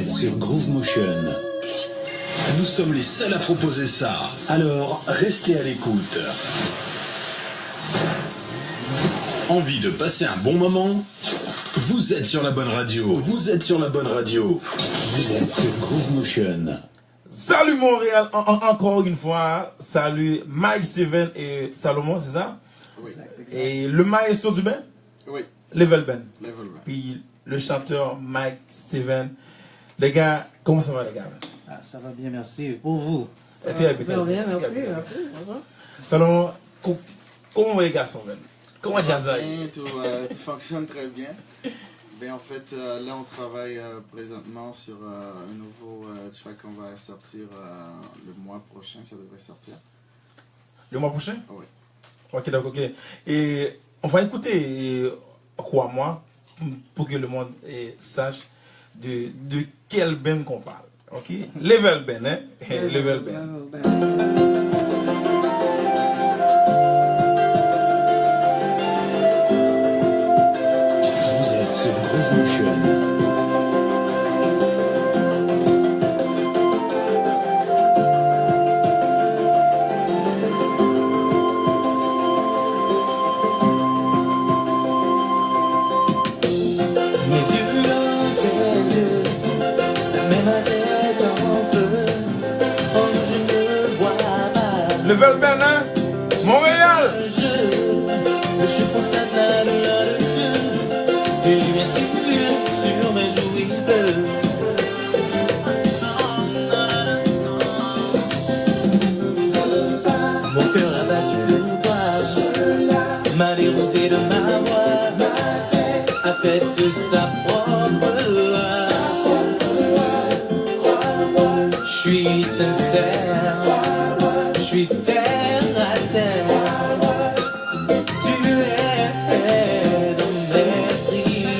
êtes sur Groove Motion. Nous sommes les seuls à proposer ça. Alors, restez à l'écoute. Envie de passer un bon moment? Vous êtes sur la bonne radio. Vous êtes sur la bonne radio. Vous êtes sur Groove Motion. Salut Montréal, encore une fois. Salut Mike, Steven et Salomon, c'est ça? Oui. Et le maestro du Ben? Oui. Level Ben. Level Ben. Puis le chanteur Mike, Steven. Les gars, comment ça va les gars? Ah, ça va bien, merci. Pour vous? Ça va super bien, merci. Bonjour. Salomon, comment les gars sont Ben? Comment Jazza? Tout fonctionne très bien. Ben, en fait, là, on travaille présentement sur un nouveau track qu'on va sortir le mois prochain. Ça devrait sortir. Le mois prochain? Oui. Ok, d'accord, ok. Et on va écouter quoi, moi, pour que le monde sache de quel Ben qu'on parle. Ok? Level Ben, hein? Level Ben. Vous êtes sur Groove Motion. Level Ben, hein? Montréal! Je constate la douleur de Dieu et bien sûr sur mes joues il pleut. Mon cœur abattu pour toi m'a dérouté de ma voix, a fait sa propre loi. Je suis sincère, je suis terre à terre. Tu es dans mes prières.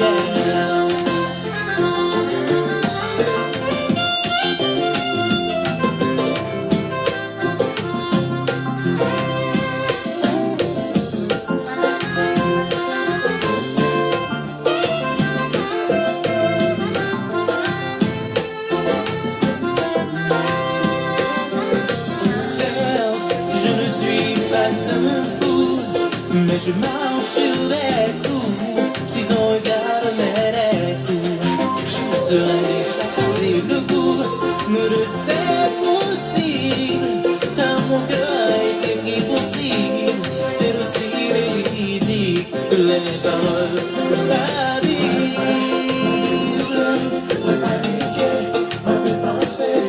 Mais je marche sur des coups. Si ton regard m'aide, je me serais chassé le goût. Nous deux c'est possible, car mon cœur a été pris pour cible. C'est aussi véridique que les paroles de la Bible. Ma paniquer, ma pensée.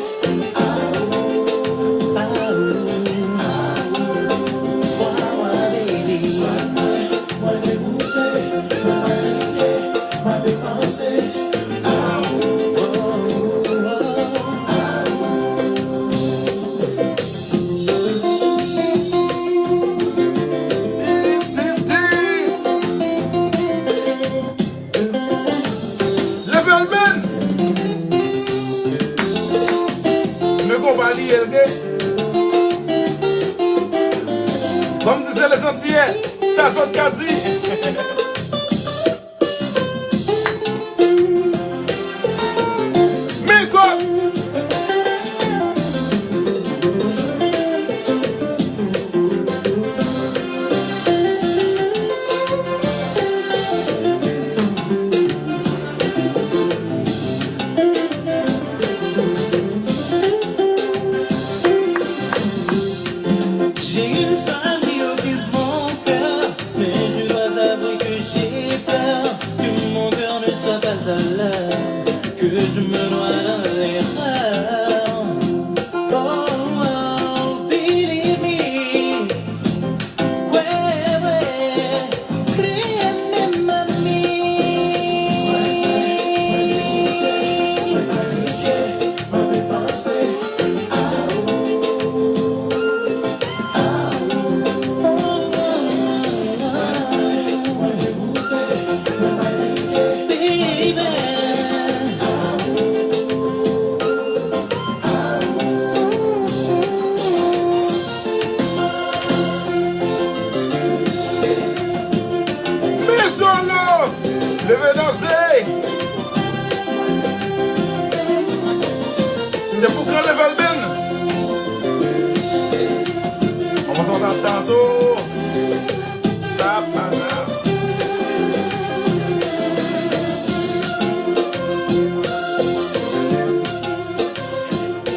Comme disaient les Antillais, ça sonne qu'à dire. J'ai une femme qui occupe mon cœur, mais je dois avouer que j'ai peur que mon cœur ne soit pas à l'heure, que je me noie dans l'erreur. Oh, oh, believe me, créeme, mami.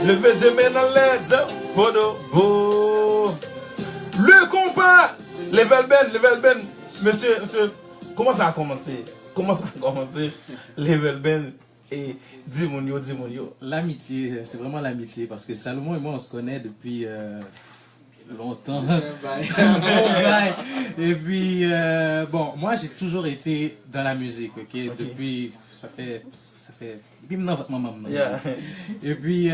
Levez deux mains dans l'air. Bodo. Le combat. Level Ben. Monsieur, comment ça a commencé? Level Ben et Dimonio. L'amitié, c'est vraiment l'amitié parce que Salomon et moi on se connaît depuis longtemps. Et puis bon, moi j'ai toujours été dans la musique, ok? Depuis ça fait depuis maintenant votre maman. Yeah. Et puis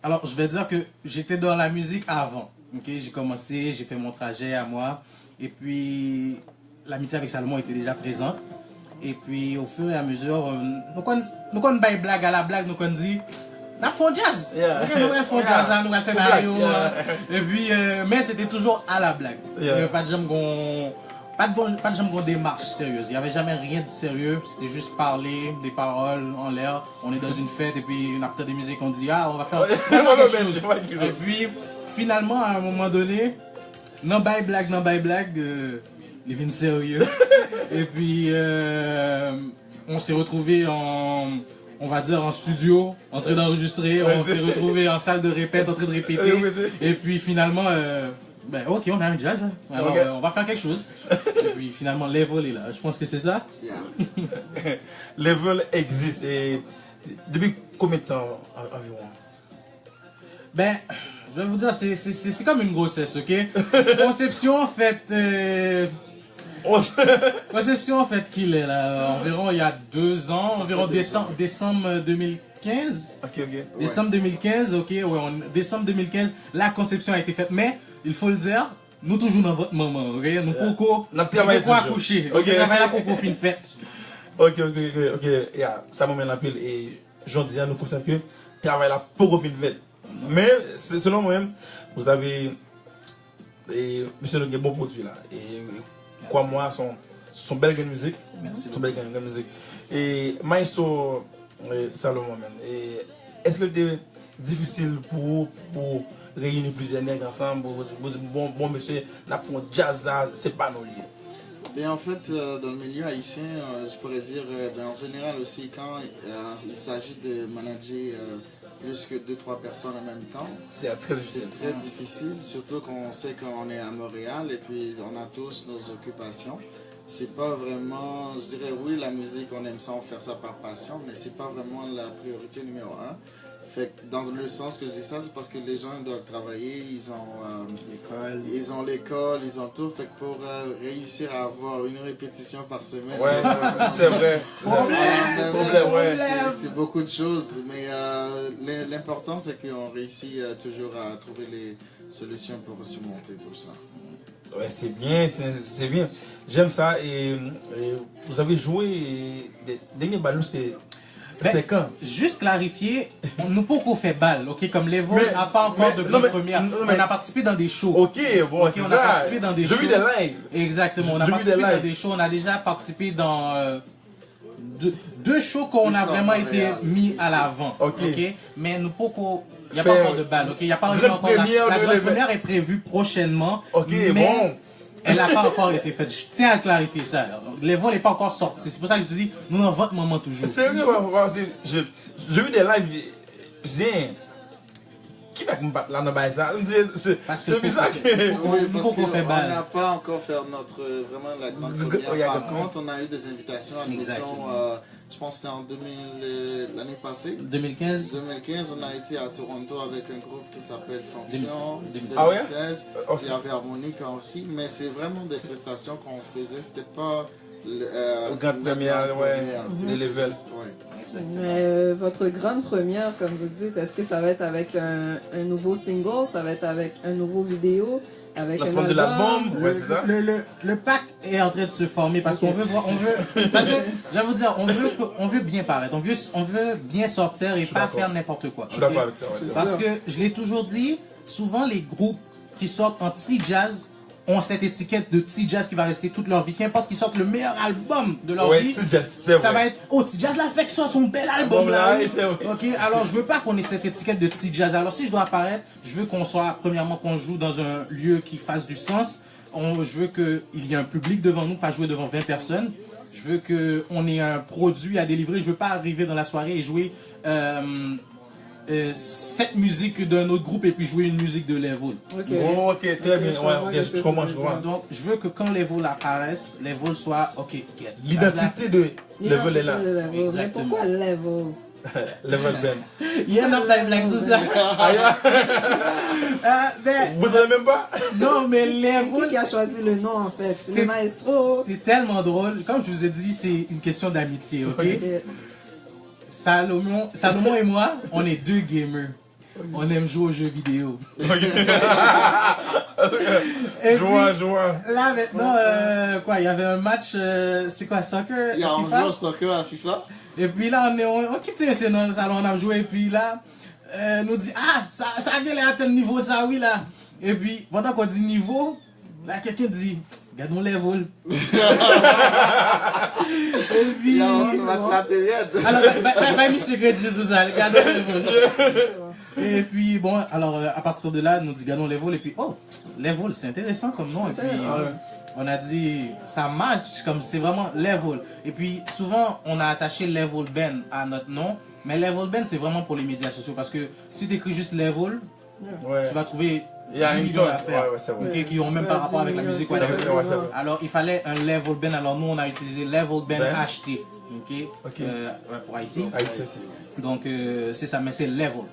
alors je vais dire que j'étais dans la musique avant, ok? J'ai commencé, j'ai fait mon trajet à moi et puis l'amitié avec Salomon était déjà présente. Et puis au fur et à mesure, nous qu'on baille blague à la blague, nous qu'on dit, nous font jazz. Yeah. Okay, nous font jazz, nous allons faire Mario. Et puis, mais c'était toujours à la blague. Yeah. Pas de jamais qu'on démarche sérieuse. Il n'y avait jamais rien de sérieux. C'était juste parler, des paroles en l'air. On est dans une fête et puis une après des musiques, on dit, ah, on va faire quelque chose. Et puis finalement, à un moment donné, non baille blague, il vient sérieux. Et puis, on s'est retrouvés on va dire en studio, en train d'enregistrer. On s'est retrouvés en salle de répète, en train de répéter. Et puis finalement, ok, on a un jazz. Alors, on va faire quelque chose. Et puis finalement, Level est là. Je pense que c'est ça. Yeah. Level existe. Et depuis combien de temps environ? Je vais vous dire, c'est comme une grossesse, ok? Conception, en fait, qu'il est là, environ il y a 2 ans, environ décembre 2015. Ok. Décembre 2015, ok, décembre 2015, la conception a été faite, mais il faut le dire, nous toujours dans votre moment, ok? Nous pourquoi accoucher, ok? Nous travaillons pour fin fête. Ok, yeah, ça m'amène la pile et j'en dis à nous conscients que travail là pour fin fête. Mais selon moi-même, vous avez monsieur le bon produit là et quoi moi son belle gamme musique. Merci. Son belle gamme musique. Et Maestro Salomon même. Et est-ce que c'était difficile pour réunir plusieurs nègres ensemble bon monsieur n'a fait un jazz c'est pas nos liés. Bien, en fait, dans le milieu haïtien, je pourrais dire, en général aussi, quand il s'agit de manager plus que 2-3 personnes en même temps, c'est très difficile. C'est très difficile, surtout qu'on sait qu'on est à Montréal et puis on a tous nos occupations. C'est pas vraiment, je dirais oui, la musique, on aime ça, on fait ça par passion, mais c'est pas vraiment la priorité numéro 1. Fait que dans le sens que je dis ça, c'est parce que les gens doivent travailler, ils ont l'école, ils ont tout. Fait que pour réussir à avoir une répétition par semaine, c'est vrai. C'est beaucoup de choses. Mais l'important, c'est qu'on réussit toujours à trouver les solutions pour surmonter tout ça. Ouais, c'est bien. J'aime ça. Et vous avez joué des derniers ballons, c'était quand? Juste clarifier, nous pas qu'on fait balle, ok? Comme l'Evo n'a pas encore de grande première. On a participé dans des shows. Ok, bon, on a participé dans des shows. J'ai vu des lives. Exactement, on a participé dans des shows. On a déjà participé dans deux shows qu'on a vraiment été mis à l'avant. Ok. Mais nous pas qu'on. Il n'y a pas encore de balle, ok? Il n'y a pas encore la grande première est prévue prochainement. Ok, mais bon. Elle n'a pas encore été faite. Je tiens à clarifier ça. L'Evo n'est pas encore sorti. C'est pour ça que je te dis, nous dans votre moment toujours. Sérieux, j'ai vu des lives, j'ai qui va me battre là dans ça? C'est bizarre. Oui, parce qu'on n'a pas encore fait vraiment la grande première. Par contre, on a eu des invitations à l'émission, je pense que c'était l'année passée. 2015. 2015, on a été à Toronto avec un groupe qui s'appelle Fonction. 2016. 2016. Il y avait Harmonica aussi, mais c'est vraiment des prestations qu'on faisait. C'était pas grande première, les levels. Mais votre grande première, comme vous dites, est-ce que ça va être avec un nouveau single, ça va être avec un nouveau vidéo, avec un album? De l'album, le pack est en train de se former parce qu'on veut voir, parce que je vais vous dire, on veut bien paraître, on veut bien sortir et pas faire n'importe quoi. Je suis d'accord avec toi. Parce que je l'ai toujours dit, souvent les groupes qui sortent en T-Jazz ont cette étiquette de T-Jazz qui va rester toute leur vie. Qu'importe qu'ils sortent le meilleur album de leur vie, ça va être T-Jazz là fait que sort son bel album là. Ok, alors je veux pas qu'on ait cette étiquette de T-Jazz. Alors si je dois apparaître, je veux qu'on soit, premièrement, qu'on joue dans un lieu qui fasse du sens. Je veux qu'il y ait un public devant nous, pas jouer devant 20 personnes. Je veux qu'on ait un produit à délivrer. Je veux pas arriver dans la soirée et jouer cette musique d'un autre groupe et puis jouer une musique de Level. Ok. Oh, ok, très bien. je Ouais, comprends ok, ce que je tu comprends, veux je comprends. Donc, je veux que quand Level apparaisse, Level soit ok. L'identité de Level est là. L'identité de Level. Mais Exactement. pourquoi Level? Level Ben. Il y en a plein de blagues sur ça. Ben, Vous savez même pas? non, mais Qui Level, a choisi le nom en fait? C'est C'est- le maestro. c'est tellement drôle. Comme je vous ai dit, c'est une question d'amitié, ok? Ok. Salomon et moi, on est deux gamers. On aime jouer aux jeux vidéo. Et Je vois, puis, je vois. là maintenant, quoi, il y avait un match, c'est quoi, soccer? Il y a un FIFA? jour soccer à FIFA. Et puis là, on quitte c'est dans le salon, on a joué, et puis là, nous dit, ah, ça a galé à tel niveau, ça, oui, là. Et puis, pendant qu'on dit niveau, là, quelqu'un dit, regarde mon level. Et Il puis, y a un match la télé. alors, bah, monsieur Crédit, tout ça, regarde mon level. Et puis, bon, alors, à partir de là, nous dit, regardons level, et puis, oh, level, c'est intéressant comme nom, et puis, on a dit, ça match, comme c'est vraiment level. Et puis, souvent, on a attaché Level Ben à notre nom, mais Level Ben, c'est vraiment pour les médias sociaux, parce que si tu écris juste Level, Ouais. tu vas trouver Il y a 10 une millions tonne. d'affaires, Ouais, ouais, c'est vrai. ok, qui ont même pas rapport avec la musique. Ouais, whatever. ouais, c'est vrai. Alors, il fallait un Level Ben, alors nous, on a utilisé Level Ben Ben. HT, ok, Ok. ouais, pour Haïti. Haïti. Donc, c'est ça, mais c'est Level.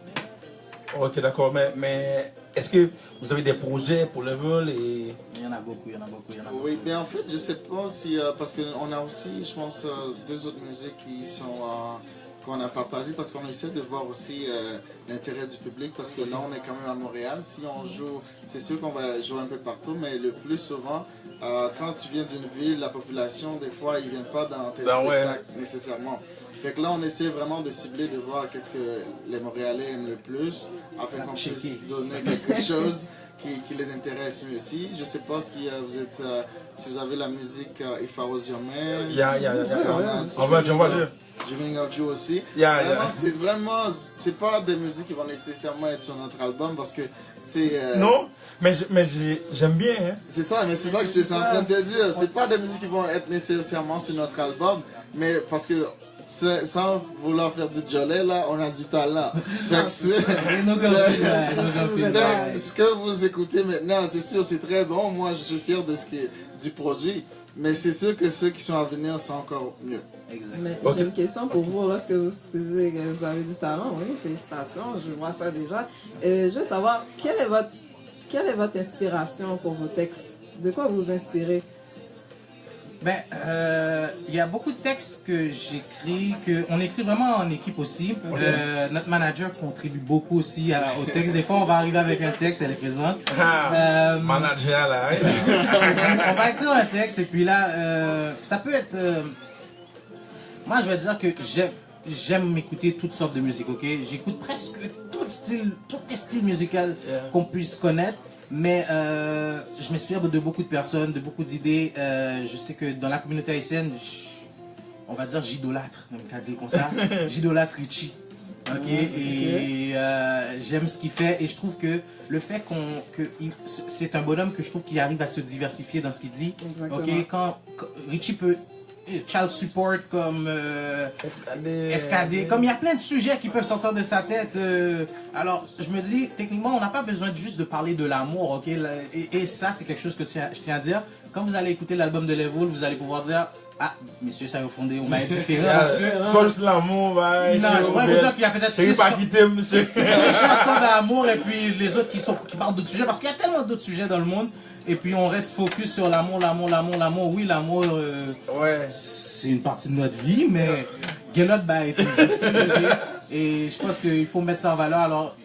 Ok, d'accord. Mais est-ce que vous avez des projets pour Level et... Il y en a beaucoup, il y en a beaucoup, il y en a beaucoup. Oui, mais en fait, je sais pas si. Parce qu'on a aussi, je pense, deux autres musiques qui sont. Qu'on a partagées parce qu'on essaie de voir aussi l'intérêt du public parce que là on est quand même à Montréal. Si on joue, c'est sûr qu'on va jouer un peu partout, mais le plus souvent, quand tu viens d'une ville, la population, des fois, ils viennent pas dans tes spectacles nécessairement. Fait que là, on essaie vraiment de cibler, de voir qu'est-ce que les Montréalais aiment le plus, afin qu'on puisse donner quelque chose qui les intéresse mieux aussi. Je sais pas si si vous avez la musique If I Was Your Man. On va Dreaming of You aussi. C'est vraiment, c'est pas des musiques qui vont nécessairement être sur notre album parce que c'est. Non, mais j'aime bien. Hein. C'est ça, mais c'est ça que je suis en train de te dire. C'est pas des musiques qui vont être nécessairement sur notre album, mais parce que sans vouloir faire du jolet là, on a du talent. Ce que vous écoutez maintenant, c'est sûr, c'est très bon. Moi, je suis fier de du produit. Mais c'est sûr que ceux qui sont à venir sont encore mieux. Mais j'ai une question pour vous. Lorsque vous disiez que vous avez du talent, oui, félicitations, je vois ça déjà. Je veux savoir, quelle est votre inspiration pour vos textes? De quoi vous vous inspirez? Ben, il y a beaucoup de textes que j'écris, on écrit vraiment en équipe aussi. Notre manager contribue beaucoup aussi au texte. Des fois, on va arriver avec un texte, elle est présente. Manager là. On va écrire un texte et puis là, ça peut être... moi, je vais dire que j'aime m'écouter toutes sortes de musique, ok? J'écoute presque tous les styles musicaux qu'on puisse connaître. Mais je m'inspire de beaucoup de personnes, de beaucoup d'idées. Je sais que dans la communauté haïtienne, on va dire j'idolâtre, même qu'à dire comme ça. J'idolâtre Richie. Ok, et j'aime ce qu'il fait. Et je trouve que le fait c'est un bonhomme que je trouve qu'il arrive à se diversifier dans ce qu'il dit. Exactement. Ok, quand Richie peut. Child support comme FKD, comme il y a plein de sujets qui peuvent sortir de sa tête. Alors je me dis, techniquement, on n'a pas besoin juste de parler de l'amour, ok? Et ça, c'est quelque chose que je tiens à dire. Quand vous allez écouter l'album de Level, vous allez pouvoir dire, ah, messieurs, ça va fonder, on m'a différent. Soit juste l'amour, non, je pourrais vous dire qu'il y a peut-être 6 chansons d'amour et puis les autres qui parlent d'autres sujets, parce qu'il y a tellement d'autres sujets dans le monde. Et puis on reste focus sur l'amour. Oui, l'amour, c'est une partie de notre vie, mais Guélotte, est toujours. Et je pense qu'il faut mettre ça en valeur. Alors,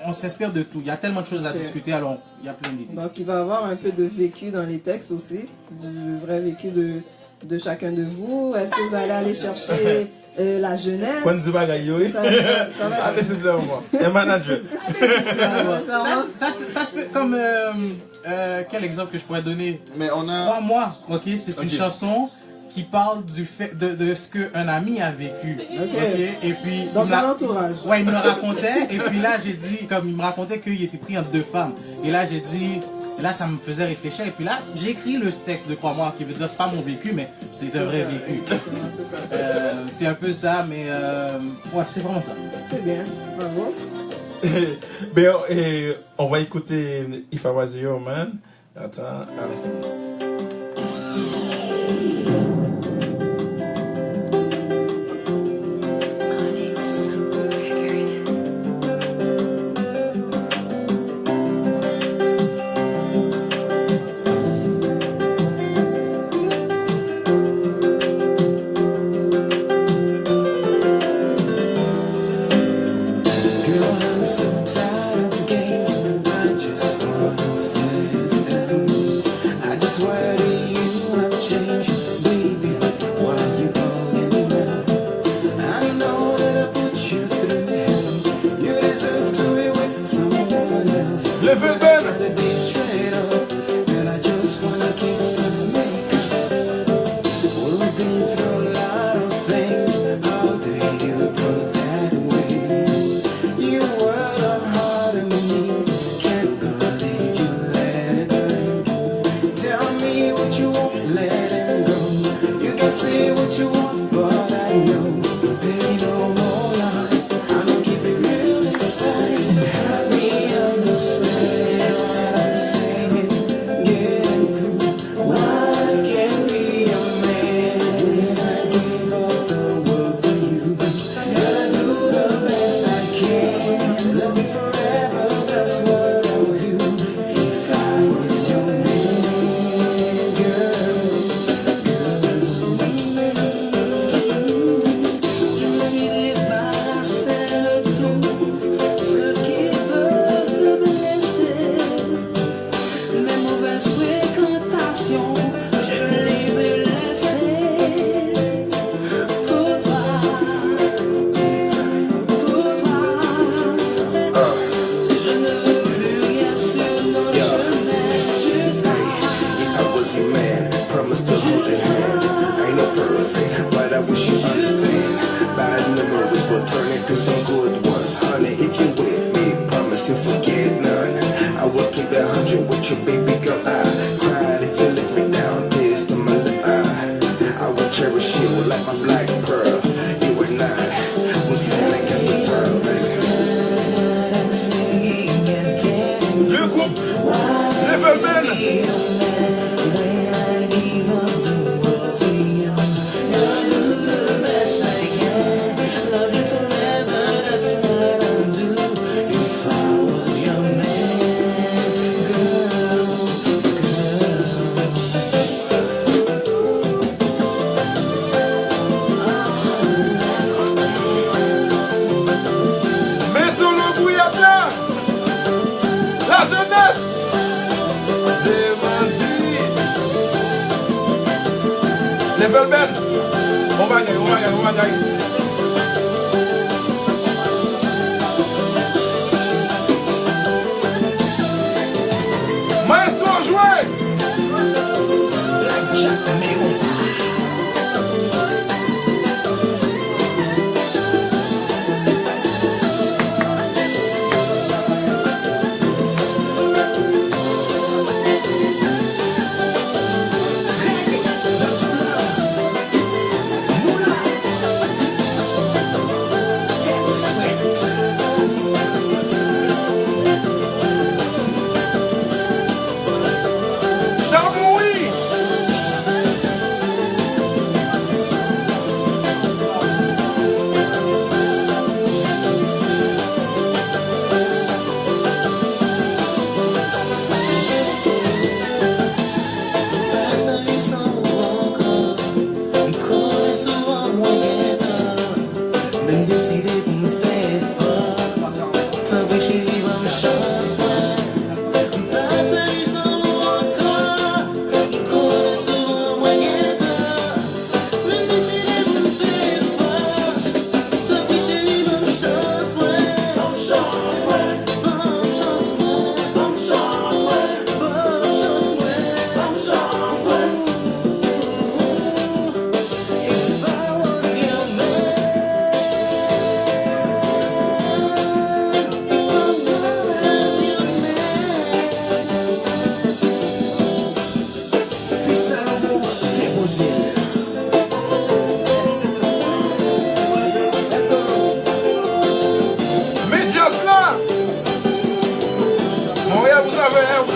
on s'inspire de tout. Il y a tellement de choses à discuter, alors il y a plein d'idées. Donc, il va y avoir un peu de vécu dans les textes aussi, du vrai vécu de chacun de vous. Est-ce que vous allez aller chercher la jeunesse? Ça va être nécessairement. Un manager. Ça se fait comme... quel exemple que je pourrais donner? Mais on a... 3 mois, ok? C'est une chanson qui parle du fait de ce qu'un ami a vécu. Et puis, donc dans l'entourage. Ouais, il me le racontait. Et puis là, j'ai dit, comme il me racontait qu'il était pris entre 2 femmes. Et là, j'ai dit, Et là, ça me faisait réfléchir. Et puis là, j'écris le texte de Crois-moi, qui veut dire, c'est pas mon vécu, mais c'est un vrai vécu. Exactement, c'est ça. C'est un peu ça, mais ouais, c'est vraiment ça. C'est bien, bravo. Ben, on va écouter If I Was Your Man. Attends, allez, c'est bon.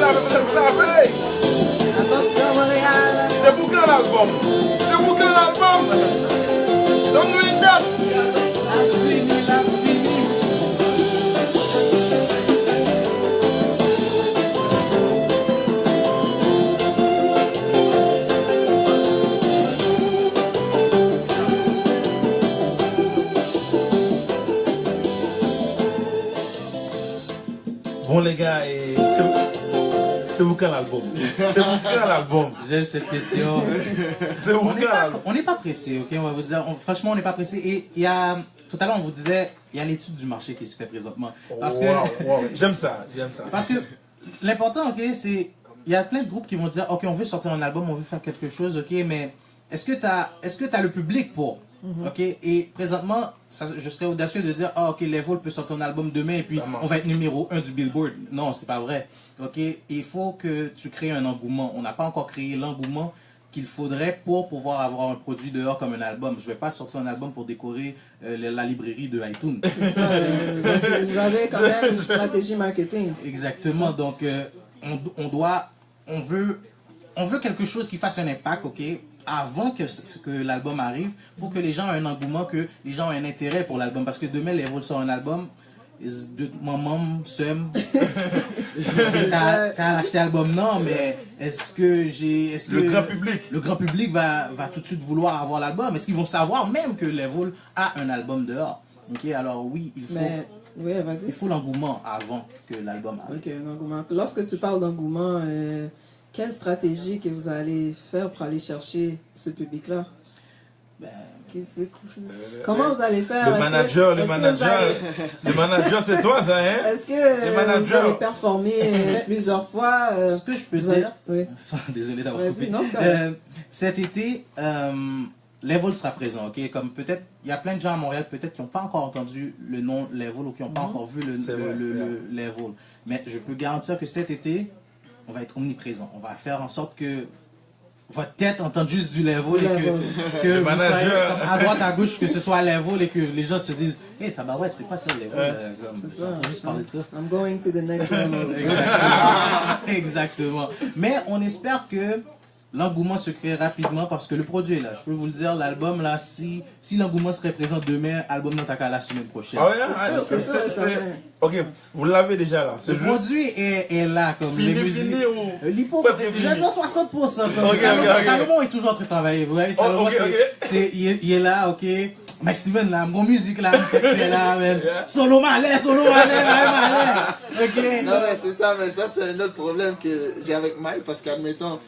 Attention, Montréal. C'est pour quand l'album? C'est pour quand l'album? Donne-nous une date. Bon les gars, c'est vous quand l'album? C'est vous quand l'album? J'aime cette question. C'est vous On n'est quand pas, l'album? on n'est pas pressé, ok? On va vous dire, franchement, on n'est pas pressé. Et il y a, tout à l'heure, on vous disait, il y a l'étude du marché qui se fait présentement. Parce que, Wow. J'aime ça, j'aime ça. parce que l'important, ok, c'est, il y a plein de groupes qui vont dire, ok, on veut sortir un album, on veut faire quelque chose, ok, mais est-ce que t'as le public pour? Ok, et présentement, je serais audacieux de dire, ah, ok, Level peut sortir un album demain et puis Ça marche. on va être numéro 1 du Billboard. Non, c'est pas vrai. Ok, il faut que tu crées un engouement. On n'a pas encore créé l'engouement qu'il faudrait pour pouvoir avoir un produit dehors comme un album. Je vais pas sortir un album pour décorer la librairie de iTunes. C'est ça, donc, vous avez quand même une stratégie marketing. Exactement. Donc, on veut quelque chose qui fasse un impact, ok, avant que l'album arrive, pour que les gens aient un engouement, que les gens aient un intérêt pour l'album. Parce que demain, les Level sort un album, maman, Sum, t'as acheté l'album, non, mais Le grand public. le grand public va tout de suite vouloir avoir l'album? Est-ce qu'ils vont savoir même que Level a un album dehors? Ok, alors oui, Mais, oui, vas-y. il faut l'engouement avant que l'album arrive. Ok, un engouement. Lorsque tu parles d'engouement, quelle stratégie que vous allez faire pour aller chercher ce public-là? Ben, Comment vous allez faire? Le Est-ce que- manager, est-ce que vous allez- le manager, c'est toi ça, hein? Est-ce que manager. vous allez performer plusieurs fois? ce que je peux vous allez- dire, Oui. désolé d'avoir Vas-y, coupé. non, c'est correct. Cet été, Level sera présent, ok? Comme peut-être, il y a plein de gens à Montréal, peut-être qui n'ont pas encore entendu le nom Level ou qui n'ont pas encore vu le C'est vrai, Level. Mais je peux garantir que cet été, on va être omniprésent. On va faire en sorte que votre tête entende juste du Level Du et Level. que vous manager. soyez comme à droite, à gauche, que ce soit Level et que les gens se disent, hey, tabarouette, c'est quoi ça, Level? Ouais. Comme, C'est ça. j'entends juste parler de ça. I'm going to the next level. Exactement. Exactement. Mais on espère que l'engouement se crée rapidement parce que le produit est là. Je peux vous le dire, l'album là, si l'engouement serait présent demain, album dans ta cas la semaine prochaine. Ah ouais, C'est sûr, c'est certain. Ok, vous l'avez déjà là. C'est Le juste produit est là comme fini, les musiques. fini ou... L'hypo, Presque je vais fini. dire 60%. Comme Ok, Salomon, ok. Salomon est toujours en train de travailler. Vous voyez, Salomon, ok, ok. il est là, ok. Mike Steven là, mon musique là, il est là, man. Yeah. Solo malais, malais. Ok. Non, mais c'est ça, mais ça, c'est un autre problème que j'ai avec Mike, parce qu'admettons,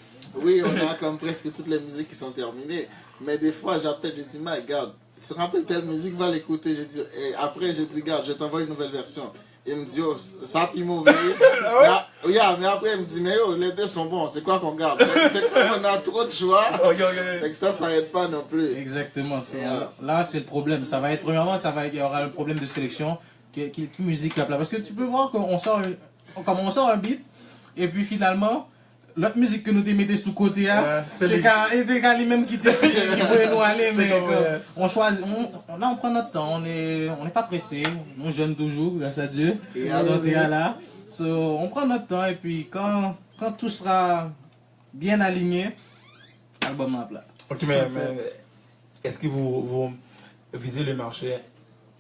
oui, on a comme presque toutes les musiques qui sont terminées, mais des fois, j'appelle, je dis, Mike, regarde, tu te rappelles telle musique, va l'écouter, je dis, et après, je dis, regarde, je t'envoie une nouvelle version. Il me dit, oh, ça, puis mauvais. Mais après, il me dit, mais oh, les deux sont bons, c'est quoi qu'on garde? C'est comme on a trop de choix. Ok. Fait que ça aide pas non plus. Exactement. Yeah. Là, c'est le problème. Ça va être, premièrement, il y aura le problème de sélection. Quelle musique là? Parce que tu peux voir qu'on sort un beat, et puis finalement, l'autre musique que nous te mettons sous côté, Ouais, c'est c'est quand les mêmes qui voulaient nous aller, mais comme, ouais. on choisit, là on prend notre temps, on n'est pas pressé, on jeûne toujours, grâce à Dieu, Et santé à là. So, on prend notre temps, et puis quand tout sera bien aligné, album en plat. Ok, mais est-ce que vous visez le marché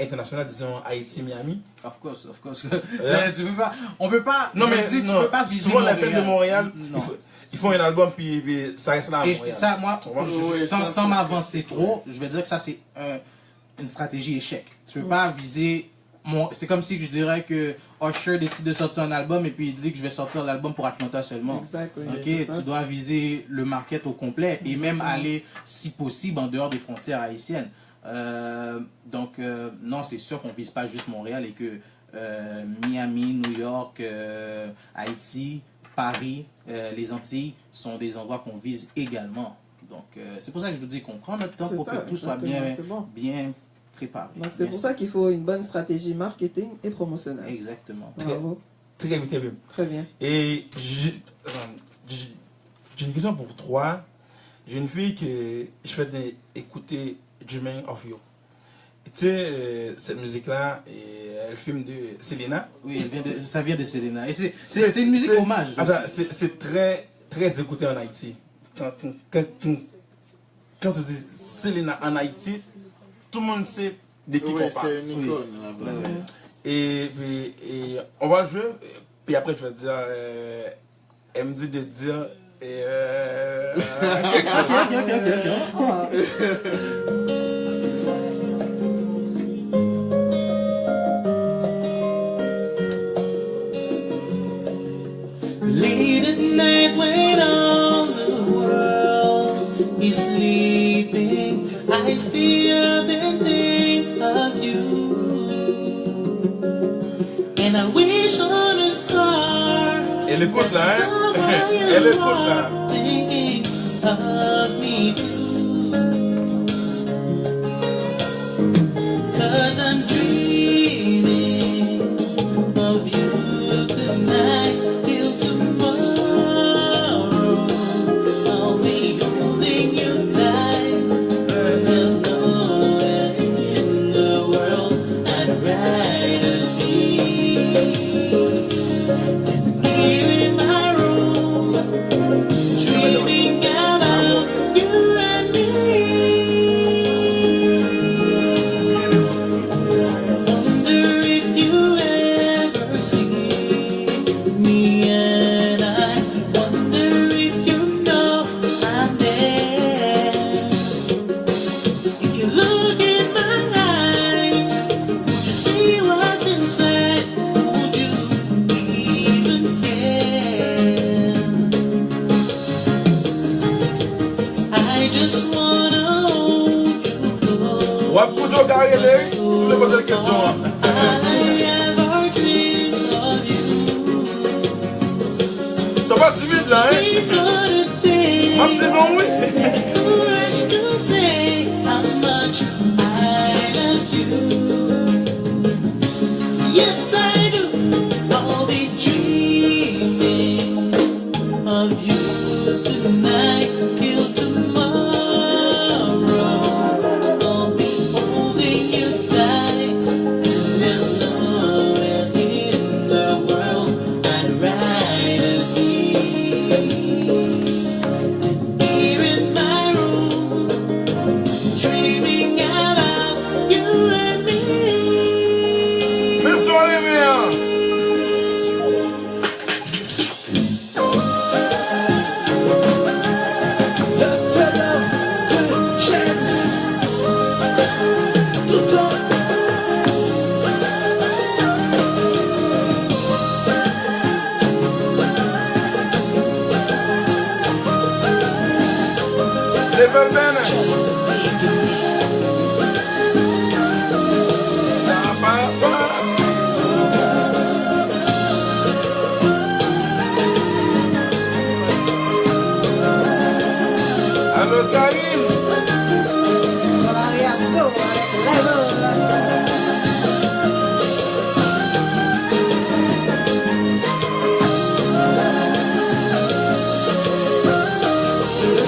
international, disons Haïti, Miami? Of course. On peut pas, Non, mais tu peux pas viser souvent l'appel de Montréal, Non. ils font un album puis ça reste là à Et Montréal. ça, moi, Oui, sans ça, m'avancer trop, je vais dire que ça, c'est une stratégie échec. Tu peux pas viser... C'est comme si je dirais que Usher décide de sortir un album et puis il dit que je vais sortir l'album pour Atlanta seulement. Exactement. Ok, c'est ça. tu dois viser le market au complet et même aller, si possible, en dehors des frontières haïtiennes. Donc, non, c'est sûr qu'on vise pas juste Montréal et que Miami, New York, Haïti, Paris, les Antilles sont des endroits qu'on vise également. Donc, c'est pour ça que je vous dis qu'on prend notre temps C'est pour ça, que tout soit exactement, c'est bon. bien préparé. Donc c'est Bien pour ça qu'il faut une bonne stratégie marketing et promotionnelle. Exactement. Bravo. Très bien. Très bien. Et j'ai une question pour toi. J'ai une fille que je fais écouter Dreaming of You. Tu sais, cette musique-là, le film de Selena. Oui, ça vient de Selena. Et c'est une musique hommage. Attends, c'est très, très écouté en Haïti. Quand tu dis Selena en Haïti, tout le monde sait de qui Oui, on parle. c'est une icône là-bas. Et on va jouer, puis après je vais dire, elle me dit de dire Late at night when all the world is sleeping, I stay up and think of you. And I wish on a star. Elle écoute là, hein? Elle écoute là. Thinking of me too. 'Cause I'm dreaming of you tonight till tomorrow. I'll be holding you tight. There's nowhere in the world I'd rather be. Here in my room, dreaming about you and me. Wonder if you ever see me and I. Wonder if you know I'm there. If you look in my eyes, would you see what's inside? Would you even care? I just wanna hold you close. Wap koujou garele, sou le pose question. I ever dreamed of you. Ça va timide là, hein? We couldn't think. M'a dit non, oui. Who rush to say how much I love you? Yes, I do. I'll be dreaming of you tonight till tomorrow. I'll be holding you tight. There's nowhere in the world I'd rather be. Here in my room, dreaming about you and me. Merci, Olivia. Dr. Love, good chance. Tout en Level bene. just the beginning. Ça va pas. Allô, Karine.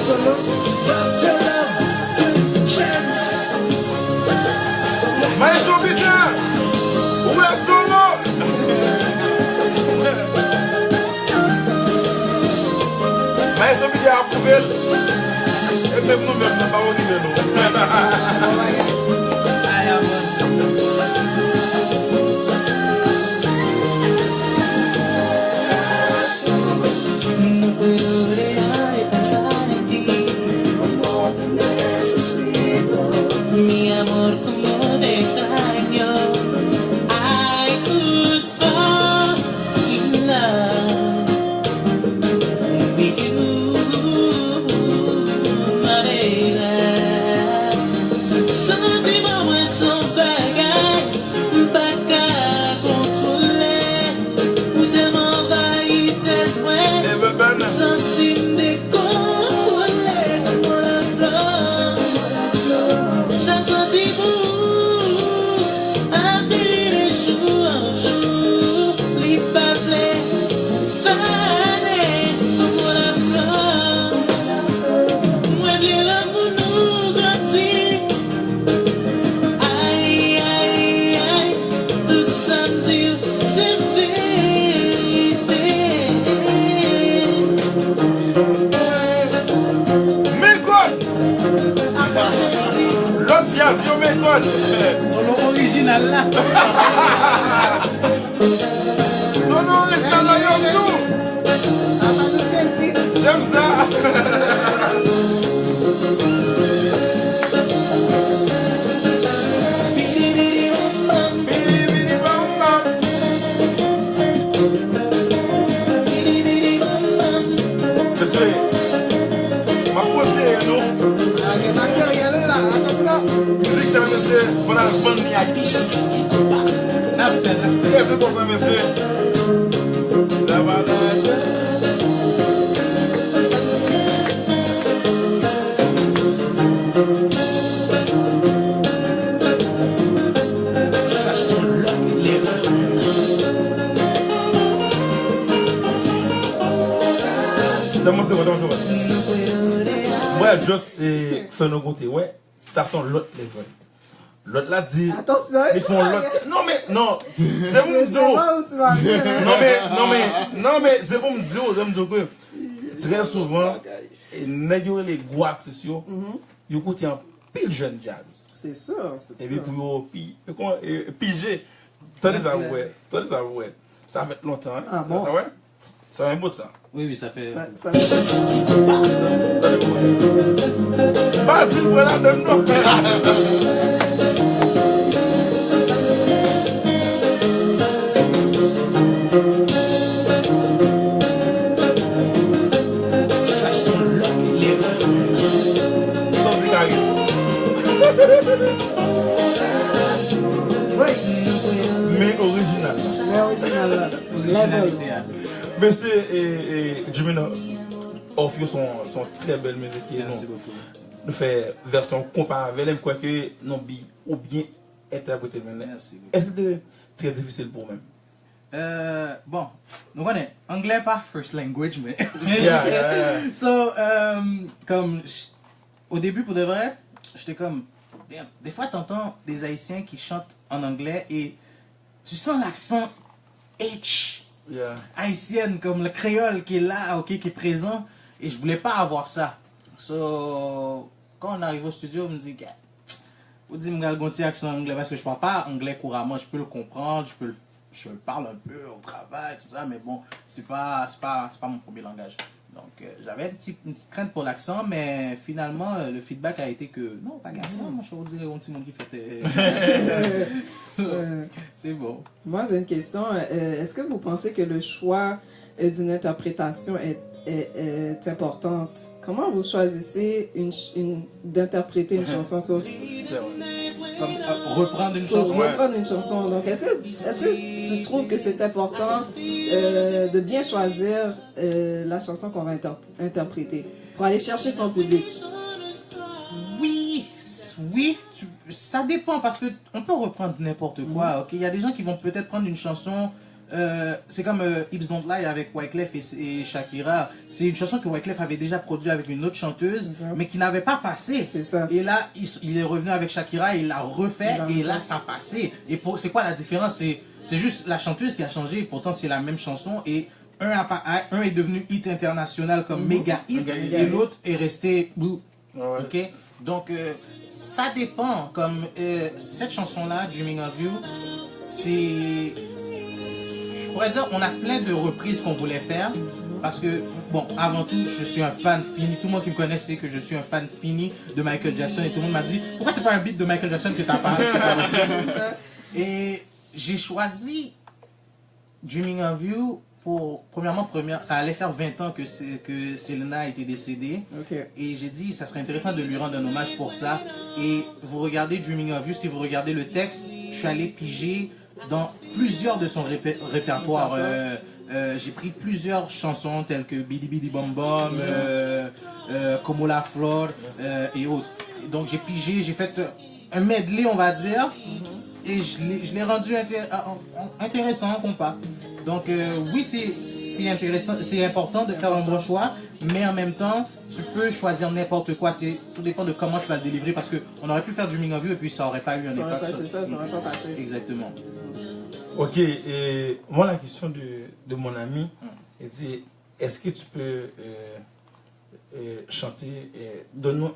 Dr. Love, good chance. Maestro Peter. Où est son nom? Maestro Peter a approuvé. Et même nous, même, nous pas oublié No puedo dejar de pensar en ti. Como te necesito. Mi amor, como te extraño. I could fall in love with you, my baby. Lord. Solo original là. Solo original là, yo, tout. J'aime ça. Monsieur, ma conseille, nous. Musique, c'est monsieur, voilà, bonne nuit à qui? Très bon, monsieur. Ça va là. Ça sent les Demande c'est bon. Ouais, juste faire nos côtés. Ouais, ça sent l'autre level. L'autre là dit. Attention, Ils font l'autre. Non, mais, non. C'est pour me Je dire. vois où tu vas venir. Non, mais, c'est pour me dire, j'aime dire que très souvent, les gros artistes, ils écoutent un pile jeune jazz. C'est sûr, c'est Et puis sûr. pour piger. T'as dit ça, ouais. Ça fait longtemps. Hein? Ah bon? Ça, ouais? Ça va un bout de ça. Oui, ça fait. Ça Pas dit, voilà, donne-nous. Ça sent les Sans dire carré. Oui, Mais original. mais original là. Level. Mais c'est Jimmy offre son très belle musique. Merci beaucoup. Nous fait version comparée. Je crois que nous ou bien interprété maintenant. Merci beaucoup. Est-ce très difficile pour même? Bon, nous connaissons anglais pas first language, mais. Yeah. So, au début, pour de vrai, j'étais comme, damn, des fois, t'entends des Haïtiens qui chantent en anglais et tu sens l'accent H Yeah. haïtienne, comme le créole qui est là, ok, qui est présent, et je voulais pas avoir ça. So, quand on arrive au studio, on me dit, vous dites, je vais un accent anglais parce que je parle pas anglais couramment, je peux le comprendre, je le parle un peu au travail, tout ça, mais bon, c'est pas mon premier langage. Donc, j'avais une petite crainte pour l'accent, mais finalement, le feedback a été que non, pas d'accent, moi je vous dirais un petit monde qui fait. C'est bon. Moi, j'ai une question. Est-ce que vous pensez que le choix d'une interprétation est importante? Comment vous choisissez d'interpréter une chanson sur Comme reprendre une pour chanson. reprendre une chanson? Donc, est-ce que tu trouves que c'est important de bien choisir la chanson qu'on va interpréter pour aller chercher son public? Oui, ça dépend parce que on peut reprendre n'importe quoi. Ok, il y a des gens qui vont peut-être prendre une chanson. C'est comme Hips Don't Lie avec Wyclef et Shakira. C'est une chanson que Wyclef avait déjà produite avec une autre chanteuse, mais qui n'avait pas passé. C'est ça. Et là, il est revenu avec Shakira, il l'a refait et là, ça a passé. Et c'est quoi la différence? C'est juste la chanteuse qui a changé. Pourtant, c'est la même chanson et un est devenu hit international comme méga hit et l'autre est resté. Ok, donc ça dépend. Comme cette chanson-là, Dreaming of You, c'est. Je pourrais dire, on a plein de reprises qu'on voulait faire. Parce que, bon, avant tout, je suis un fan fini. Tout le monde qui me connaît sait que je suis un fan fini de Michael Jackson. Et tout le monde m'a dit, pourquoi c'est pas un beat de Michael Jackson que t'as pas Et j'ai choisi Dreaming of You pour, premièrement, ça allait faire 20 ans que Selena a été décédée. Okay. Et j'ai dit, ça serait intéressant de lui rendre un hommage pour ça. Et vous regardez Dreaming of You, si vous regardez le texte, je suis allé piger dans plusieurs de son répertoire. J'ai pris plusieurs chansons telles que Bidi Bidi Bom Bom, Como la Flor et autres. Donc j'ai pigé, j'ai fait un medley, on va dire, et je l'ai rendu intéressant, compas. Donc oui, c'est intéressant, c'est important de faire un bon choix, mais en même temps, tu peux choisir n'importe quoi. Tout dépend de comment tu vas le délivrer, parce qu'on aurait pu faire Dreaming of You et puis ça aurait pas eu un impact. Ça aurait pas passé. Exactement. Ok, et moi la question de mon ami, il dit, est-ce que tu peux chanter, donne-nous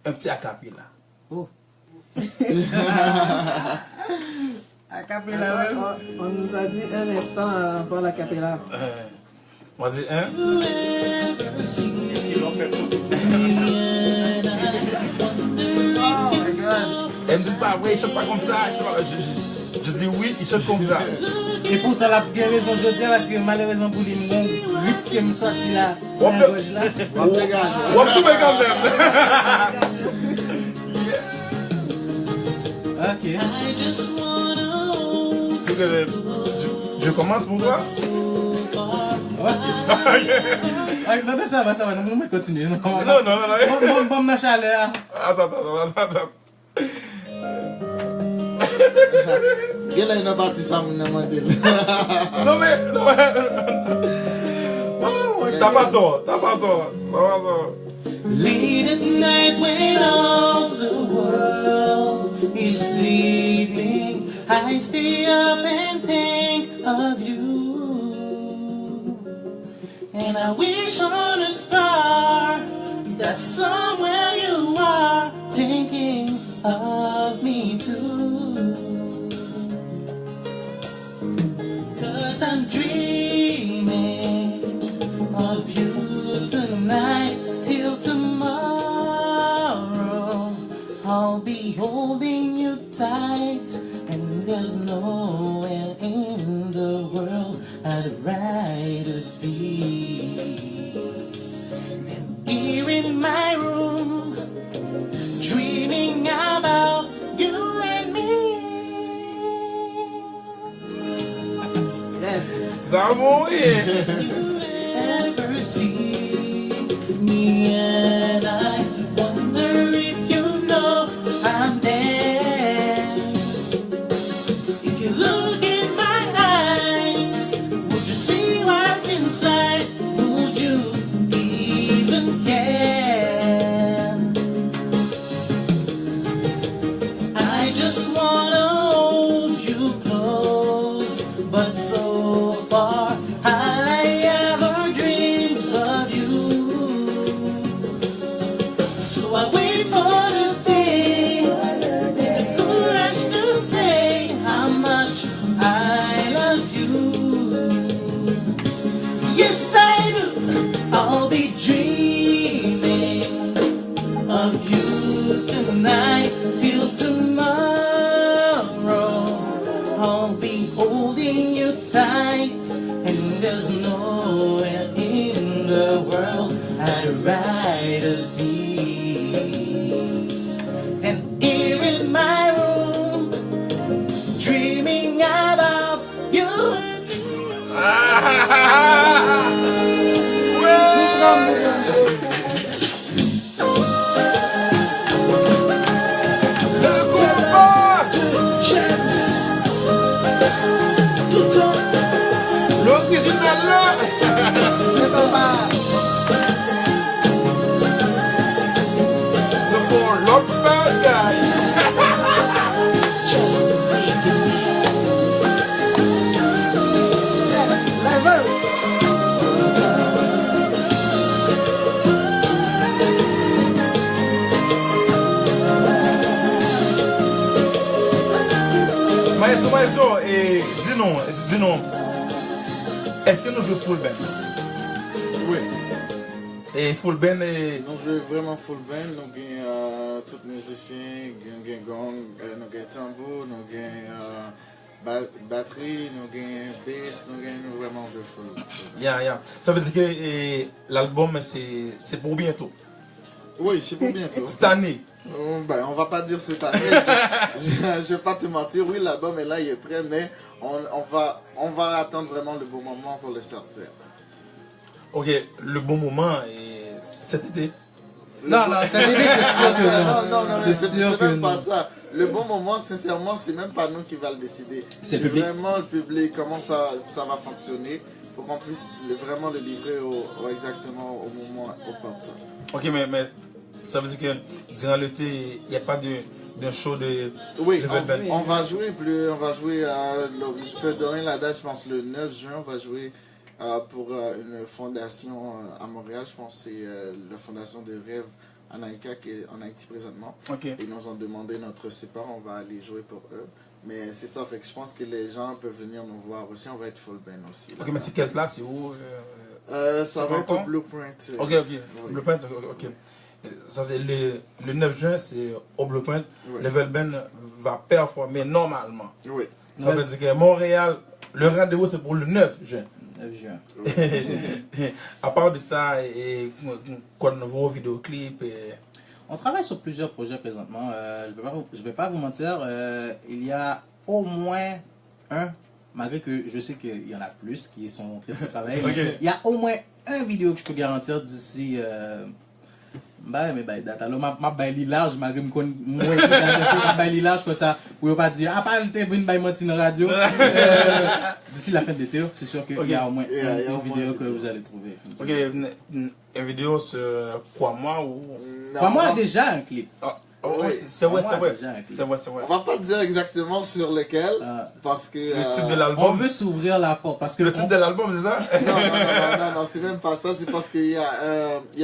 un petit acapella. Oh. A cappella, On nous a dit un instant avant la capella. On va dire, hein? Elle me dit pas, oui, il chante pas comme ça. Je dis oui, il chante comme ça. Et pourtant, la raison, je dis, parce que malheureusement pour lui, mon rythme qui me sorti là, On là. va trouver quand même. Ok. Tu veux que je commence pour toi? Ok, non, ça va, non, on va continuer. Non, Non. Bon, la chaleur. Attends. Il a une bâtisse ça, mon amandine. Non mais. T'as pas tort. Late at night when all the world is sleeping, I stay up and think of you. And I wish on a star that somewhere you are thinking of me too. 'Cause I'm dreaming of you tonight till tomorrow. I'll be holding you tight, and there's nowhere in the world I'd rather be than here in my room, dreaming about you and me. Yes. Ça va mourir. Ever see me, and I wonder if you know I'm there. If you look in my eyes, would you see what's inside? Would you even care? I just wanna hold you close, but so far all I ever dreamed of you. So I wait for the day, the courage to say how much I love you. Yes, I do. I'll be dreaming of you tonight till tomorrow. I'll be holding you tight, and there's nowhere in the world I'd rather be. And here in my room, dreaming about you and me. L'original là. Le fond, l'autre bagaille. Just to make it Maestro, et dis-nous, est-ce que nous jouons full band? Oui. Et full band et... Nous jouons vraiment full band. Nous avons tous les musiciens, nous avons gong, nous avons tambour, nous avons batterie, nous avons bass, nous avons vraiment joué full band. Yeah. Ça veut dire que l'album, c'est pour bientôt. Oui, c'est pour bientôt. Cette année. Ben, on va pas dire cette année, je vais pas te mentir, oui l'album est là, il est prêt, mais on va attendre vraiment le bon moment pour le sortir. Ok, le bon moment est cet été. Non, cette idée, c'est sûr que non. Non, C'est c'est sûr que même pas non. ça. Le bon moment, sincèrement, c'est même pas nous qui va le décider. C'est le public. Vraiment le public, comment ça va fonctionner, pour qu'on puisse vraiment le livrer exactement au moment opportun. Ok, mais ça veut dire que durant l'été, il n'y a pas d'un show de Oui, level band. on va jouer, je peux donner la date, je pense le 9 juin, on va jouer pour une fondation à Montréal, je pense que c'est la fondation des rêves à Naïka qui est en Haïti présentement. Ok. Ils nous ont demandé notre support, on va aller jouer pour eux. Mais c'est ça, fait que je pense que les gens peuvent venir nous voir aussi, on va être full band aussi. Ok, mais c'est quelle place? C'est où? Ça va être au Blueprint. Ok, Oui. Blueprint, ok. Ça, c'est le 9 juin, c'est au Blueprint. Oui. Level Ben va performer normalement. Oui. Ça veut dire que Montréal, le rendez-vous c'est pour le 9 juin. 9 juin. À part de ça, et quoi de nouveau, vidéoclip et... On travaille sur plusieurs projets présentement. Je vais pas vous mentir, il y a au moins un, malgré que je sais qu'il y en a plus qui sont en train de se travailler, Ok. il y a au moins un vidéo que je peux garantir d'ici... mais date. Alors, ma baille large, malgré que ma baille large comme ça, pour ne pas dire, ah, pas le thé, une baille mentine radio. D'ici la fin de l'été, c'est sûr qu'il y a au moins une vidéo que vous allez trouver. Ok, une vidéo sur quoi, moi ou... Pour moi, déjà un clip. Oh, Oui. c'est vrai, Pour c'est moi, vrai. déjà un clip. C'est vrai, c'est vrai. On va pas dire exactement sur lequel, parce que... Le titre de On l'album. veut s'ouvrir la porte parce que Le titre de l'album, c'est ça? Non, c'est même pas ça. C'est parce qu'il y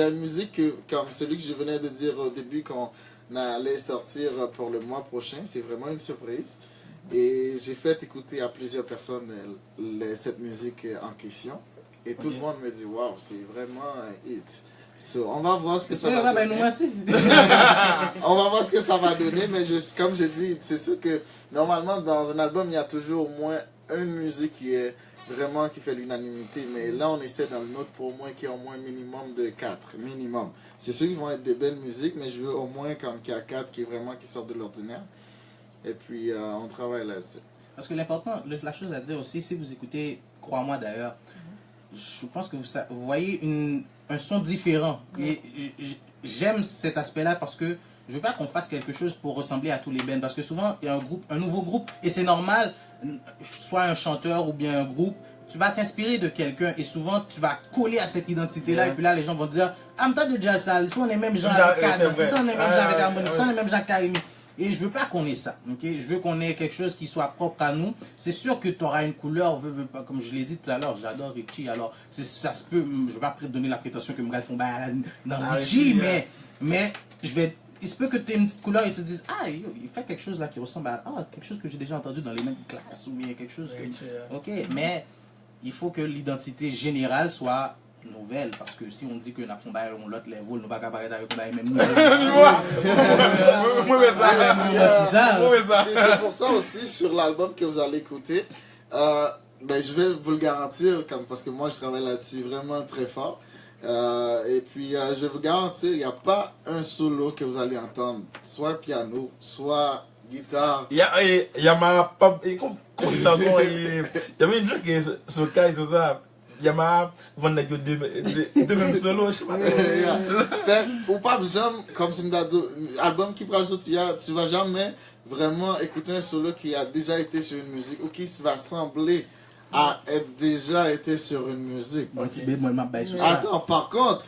a une musique comme celui que je venais de dire au début qu'on allait sortir pour le mois prochain. C'est vraiment une surprise. Et j'ai fait écouter à plusieurs personnes cette musique en question. Et tout le monde me dit, waouh, c'est vraiment un hit. So, on va voir ce que ça va donner. On va voir ce que ça va donner, mais comme j'ai dit, c'est sûr que normalement dans un album, il y a toujours au moins une musique qui est vraiment qui fait l'unanimité, mais là on essaie dans le nôtre pour au moins qu'il y ait au moins un minimum de 4, minimum. C'est sûr qu'ils vont être des belles musiques, mais je veux au moins comme qu'il y a 4 qui sortent de l'ordinaire. Et puis on travaille là-dessus. Parce que l'important, la chose à dire aussi, si vous écoutez, crois-moi d'ailleurs, je pense que vous voyez un son différent. Et j'aime cet aspect-là parce que je veux pas qu'on fasse quelque chose pour ressembler à tous les bands. Parce que souvent, il y a un nouveau groupe, et c'est normal, soit un chanteur ou bien un groupe, tu vas t'inspirer de quelqu'un et souvent tu vas coller à cette identité-là. Et puis là, les gens vont te dire, ah, mais toi déjà ça, soit on est même gens avec Cadence, soit on est même gens avec Harmonic, soit on est même gens avec Karimi. Et je veux pas qu'on ait ça, ok? Je veux qu'on ait quelque chose qui soit propre à nous. C'est sûr que tu auras une couleur, pas, comme je l'ai dit tout à l'heure, j'adore Richie. Alors, ça se peut, je vais pas donner la prétention que me font dans Richie, mais il se peut que tu aies une petite couleur et tu te dises, ah, il fait quelque chose là qui ressemble à quelque chose que j'ai déjà entendu dans les mêmes classes ou bien quelque chose. Ok, mais il faut que l'identité générale soit nouvelle, parce que si on dit que la Fombaye on l'autre les vols, nous pas apparaître avec le même Et c'est pour ça aussi sur l'album que vous allez écouter, je vais vous le garantir parce que moi je travaille là-dessus vraiment très fort. Et puis je vais vous garantir, il n'y a pas un solo que vous allez entendre, soit piano, soit guitare. Il y a ma comment ça va, il y a une joke qui est sur le cas et tout ça. Il y a ma deux mêmes solos, je sais pas. Ou pas besoin, comme c'est un album qui prend sortir, tu vas jamais vraiment écouter un solo qui a déjà été sur une musique ou qui va sembler à être déjà été sur une musique. Attends, par contre,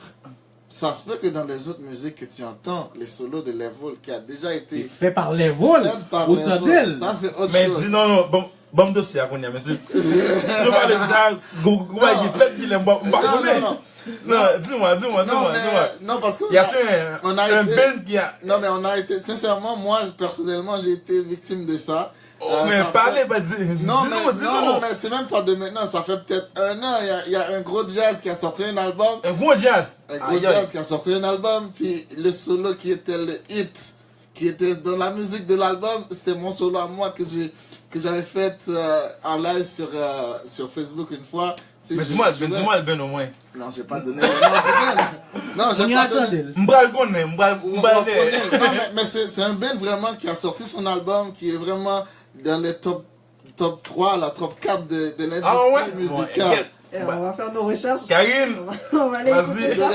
ça se peut que dans les autres musiques que tu entends, les solos de Level qui a déjà été fait par Level, autant d'elle. Ça c'est autre chose. Mais dis non, bon dossier à Kounia, monsieur. Si je parle de ça, non, dis-moi. Non, parce que il y a un band qui a... Non, mais on a été, sincèrement, moi, personnellement, j'ai été victime de ça. Mais parlez, dis-nous. Non, mais c'est même pas de maintenant, ça fait peut-être un an, il y a un gros jazz qui a sorti un album. Un gros jazz qui a sorti un album, puis le solo qui était le hit, qui était dans la musique de l'album, c'était mon solo à moi que j'avais fait en live sur Facebook une fois. Mais dis-moi le Ben au moins. Non, j'ai pas donné le nom du Ben. Non, j'ai pas donné. Non, mais c'est un Ben vraiment qui a sorti son album, qui est vraiment dans les top 3, la top 4 de l'industrie musicale. Et on va faire nos recherches. Karine, on va aller écouter ça.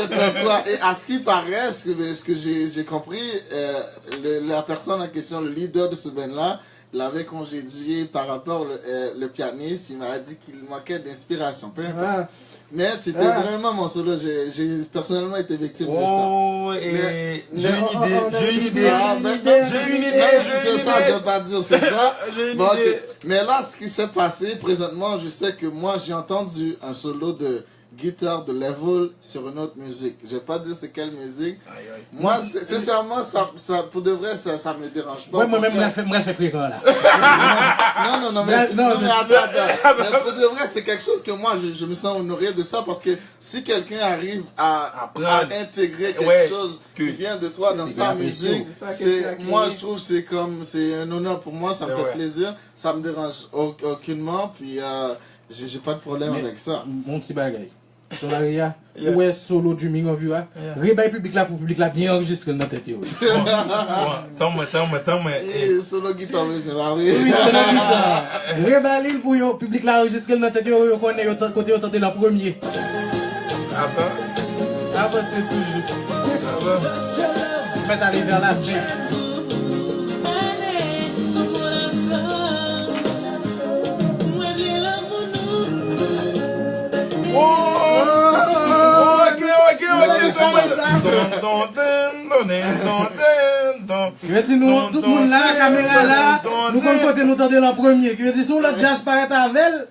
Et à ce qui paraît, ce que j'ai compris, la personne en question, le leader de ce band-là, l'avait congédié par rapport le pianiste. Il m'a dit qu'il manquait d'inspiration. Peu importe. Mais c'était vraiment mon solo. J'ai personnellement été victime de ça. J'ai une idée. C'est ça, je vais pas dire, c'est ça. Bon, okay. Mais là, ce qui s'est passé, présentement, je sais que moi, j'ai entendu un solo guitare de level sur une autre musique. Je vais pas dire c'est quelle musique. Moi, sincèrement, ça, pour de vrai, ça me dérange pas. Ouais, moi-même, je fais fréquent là. Non, mais attends. Mais pour de vrai, c'est quelque chose que moi, je me sens honoré de ça parce que si quelqu'un arrive à intégrer quelque chose qui vient de toi dans sa musique, moi, je trouve que c'est un honneur pour moi, ça me fait plaisir, ça me dérange aucunement, puis j'ai pas de problème avec ça. Mon petit bagage. Solaria, ouais, solo dreaming of you, réveil public là pour public là bien enregistré dans tête. Attends, solo guitare, c'est pas vrai. Oui, solo guitare. Réveil pour yo public là enregistré dans tête, yo connaît yo côté autant la premier. Attends. C'est toujours. Faites aller vers la fin. Je vais dire, nous, tout le monde là, caméra là, nous comme côté nous tendez en premier. Je vais dire, si on le jazz paraît avec elle.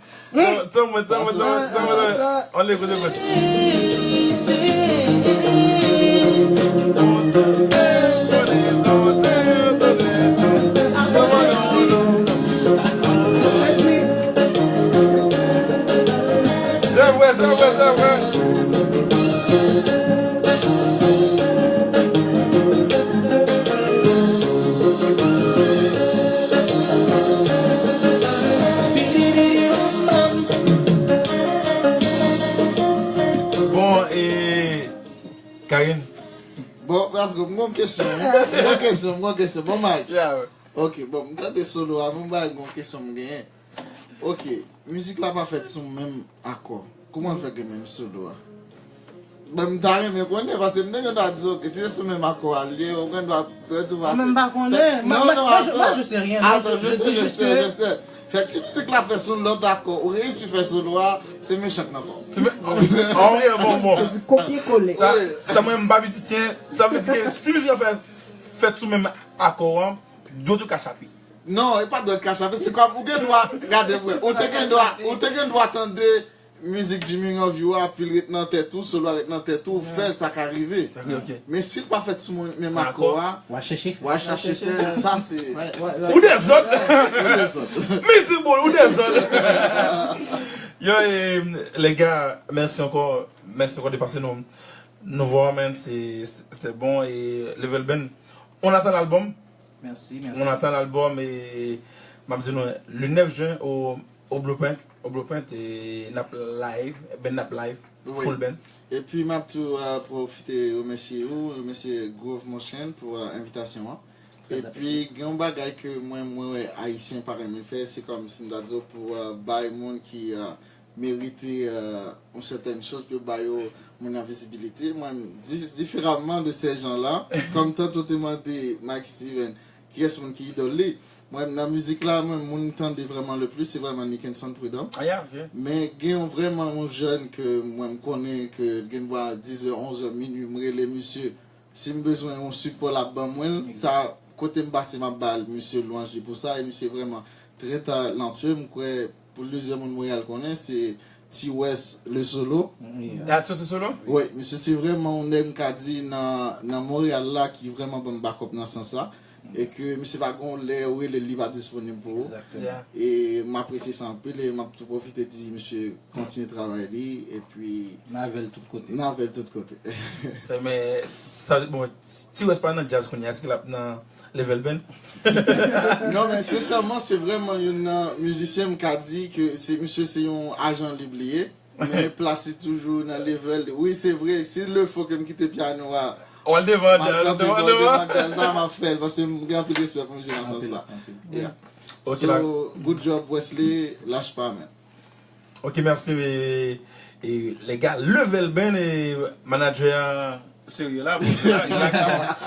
On l'écoute. C'est vrai. Bon, et Karine. Bon, parce que mon question. Bon, Mike. Ok, bon, quand t'es solo, avant de une question, ok, musique là pas faite sur le même accord. Comment on fait que même solo? Ben, t'as mais qu'on est parce que nous doit dire que c'est sur le même accord, on doit tout passer. Même pas qu'on est. Moi, je sais rien. Attends, je sais. Fait que si musique là fait sur l'autre accord, ou réussi faire solo, c'est méchant d'accord. Bon. C'est du copier-coller. Ça même pas musicien, ça veut dire que si musique fait sur le même accord, d'autres qu'à chapitre. Non, il n'y a pas de cache. C'est comme, vous regardez, vous doit attendre musique du Ming of You, puis le rythme dans tête tout, solo avec dans tête tout, fait ça qui arrive. Mais s'il pas fait sur le même accord, on va chercher, ça c'est. Ou des autres. Mais c'est bon, ou des autres. Yo, les gars, merci encore de passer nos voix, c'était bon. Et Level Ben, on attend l'album. Merci. On attend l'album et le 9 juin au Blueprint et nap live, full band. Et puis m'a tout profiter au monsieur Groove Motion pour l'invitation. Et puis un bagage que moi haïtien par me faire, c'est comme si nous pour bailler monde qui mériter une certaine chose pour bailler mon visibilité. Moi différemment de ces gens-là, comme tantôt demandé Mike Steven, qui est ce qui idole. Moi, la musique là, mon entendait vraiment le plus, c'est vraiment Nickenson Prudent. Mais il y a vraiment un jeune que moi je connais, que il y a 10h, 11h, minuit, les monsieur, si j'ai besoin d'un support là-bas, ça, côté me battre ma balle, monsieur Louange, pour ça, et monsieur vraiment très talentueux, pour le deuxième monde Montréal connaît, c'est T-West le solo. C'est solo? Oui, monsieur, c'est vraiment un homme qui a dit dans Montréal là, qui est vraiment bon backup dans ce sens-là. Et que M. Wagon, les livres disponibles pour vous. Et m'apprécie ça un peu, m'a tout profité de dire, monsieur, continue de travailler, et puis. Navel tout côté. Mais, bon, si vous êtes pas dans le jazz, est-ce qu'il a dans Level Ben? Non, mais sincèrement, c'est vraiment un musicien qui a dit que monsieur, c'est un agent liblier, mais placé toujours dans Level. Oui, c'est vrai, c'est le faut que je quitte le piano. On le demande. Ça m'a fait, parce que j'ai un peu de respect pour monsieur dans ce sens-là. So, good job Wesley, lâche pas, man. Ok, merci. Et les gars, Level Ben et manager sérieux là.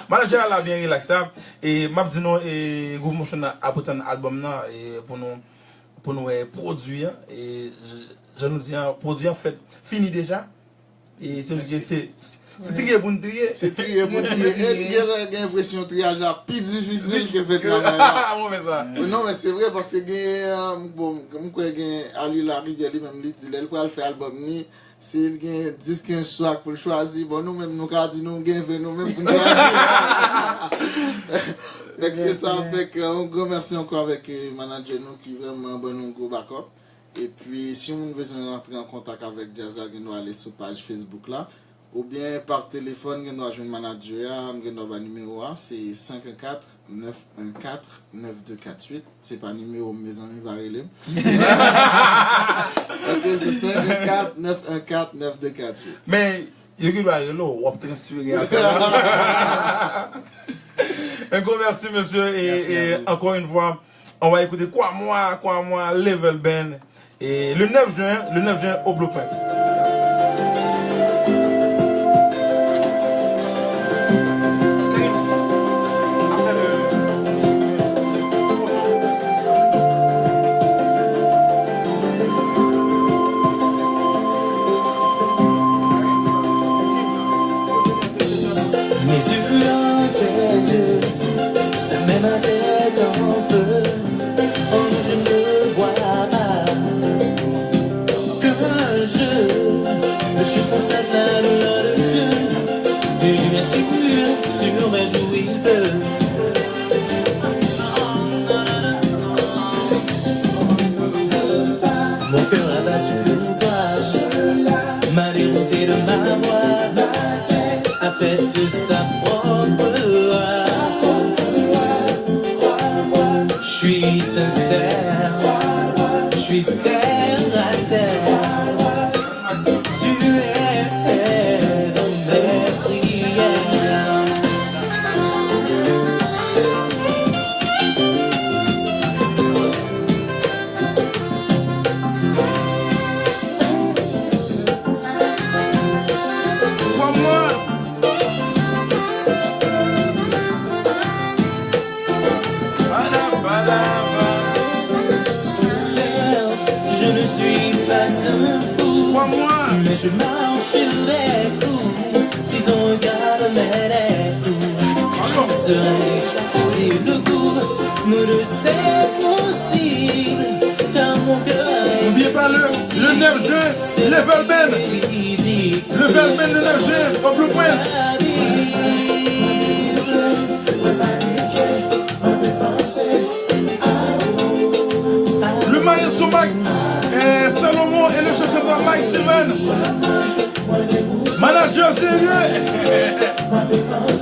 Manager là bien relaxé. Et m'a dit non, et Groove Motion a apporté un album là pour nous produire. Et je nous dis, produire en fait, fini déjà. Et c'est trier pour nous trier. C'est trier pour nous trier. J'ai l'impression que triage est plus difficile que fait travail. On met ça. Non, mais c'est vrai parce que bon, comme quoi Ali Larry lui-même dit il va faire album ni s'il gagne 10-15 choix pour choisir, bon nous même nous dit nous gagne nous même pour choisir. C'est ça fait un grand merci encore avec manager nous qui vraiment bon nous gros backup. Et puis si on a besoin d'entrer en contact avec Jazza, nous aller sur page Facebook là. Ou bien par téléphone, nous avons un manager, nous avons un numéro, c'est 514-914-9248. C'est pas un numéro, mes amis, variés. Ok, c'est 514-914-9248. Mais, il y a un là, on va transférer. Un gros merci, monsieur. Et encore une fois, on va écouter quoi moi, Level Band. Et le 9 juin, au Blue Point. Mes yeux dans tes yeux, ça met ma tête en feu. Oh, je ne vois pas que je constate la douleur de Dieu. Et bien sûr, sur mes joues il pleut. Mon cœur a battu pour toi, m'a dérouté de ma voix, a fait de sa propre loi. Je suis sincère, je suis terre à terre. Tu es dans mes prières. Je ne suis pas un fou, mais je marche sur des clous. Si ton regard met les coups, je serai c'est le goût. Nous le c'est possible, car mon cœur est. N'oubliez pas le 9 juin, Level Band. Level Band le 9 juin, au Blue Point. Le maestro Mac, Salomon et le chercheur Mike Steven. Manager sérieux.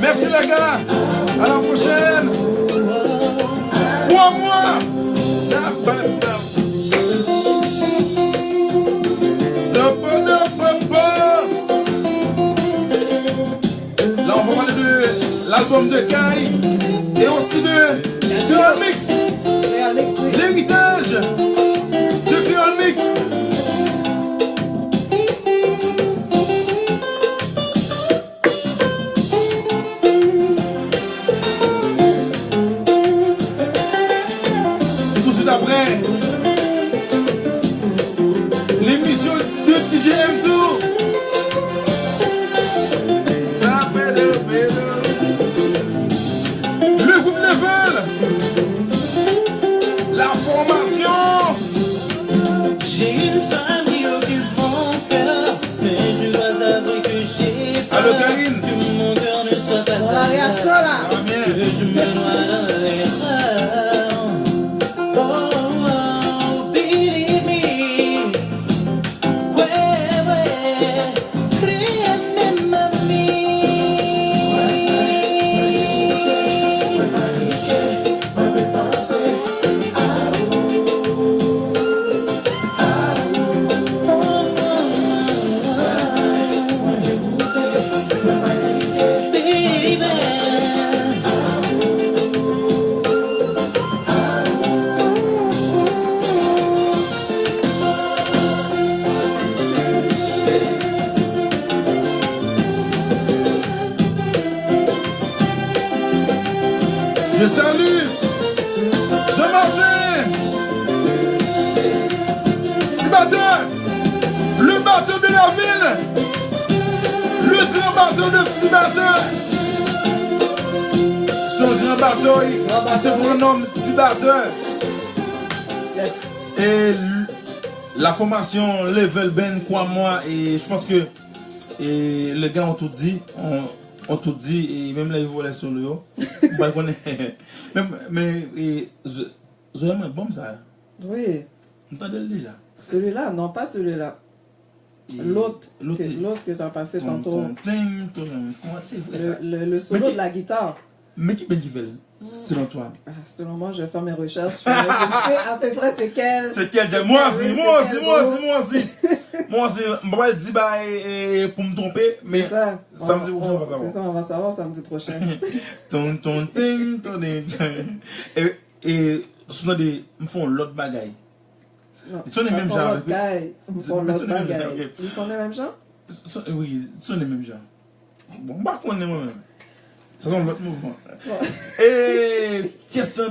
Merci les gars. À la prochaine. 3 mois. Là on va parler de l'album de Kai et aussi de Real Mix. L'héritage de Real Mix. Tout de suite après, l'émission de DJ M2. Le groupe Level. La formation. J'ai une femme qui occupe mon cœur, mais je dois avouer que j'ai peur. Allô, Karine. Que mon cœur ne soit pas La réaction là. que je me noie dans l'erreur. Oh, oh, believe me. Créeme, mami. Je salue Jean-Martin, petit batteur, le bateau de la ville, Le grand bateau de petit bateau. C'est un grand bateau. C'est pour le nom petit bateau. Yes. Et la formation Level Ben, quoi moi, et je pense que et les gars ont tout dit, ont tout dit, et même là ils volaient sur le haut. Mais Zoé, moi, bon ça. Oui. Vous entendez déjà? Celui-là, non, pas celui-là. L'autre que tu as passé tantôt. C'est vrai ça. Le solo de la guitare. Mais qui fait selon toi? Selon moi, je vais faire mes recherches. Je sais à peu près c'est quel. C'est quel? Moi aussi. Moi aussi. Je vais dire pour me tromper, mais ça. Samedi prochain, on va savoir. C'est ça, on va savoir samedi prochain. Et sinon, ils me font l'autre bagaille. Non, ils sont les mêmes gens. Ils font l'autre bagaille. Ils sont les mêmes gens? Oui, ils sont les mêmes gens. Bon, par contre, on est moi-même. Ça sont l'autre mouvement. Et question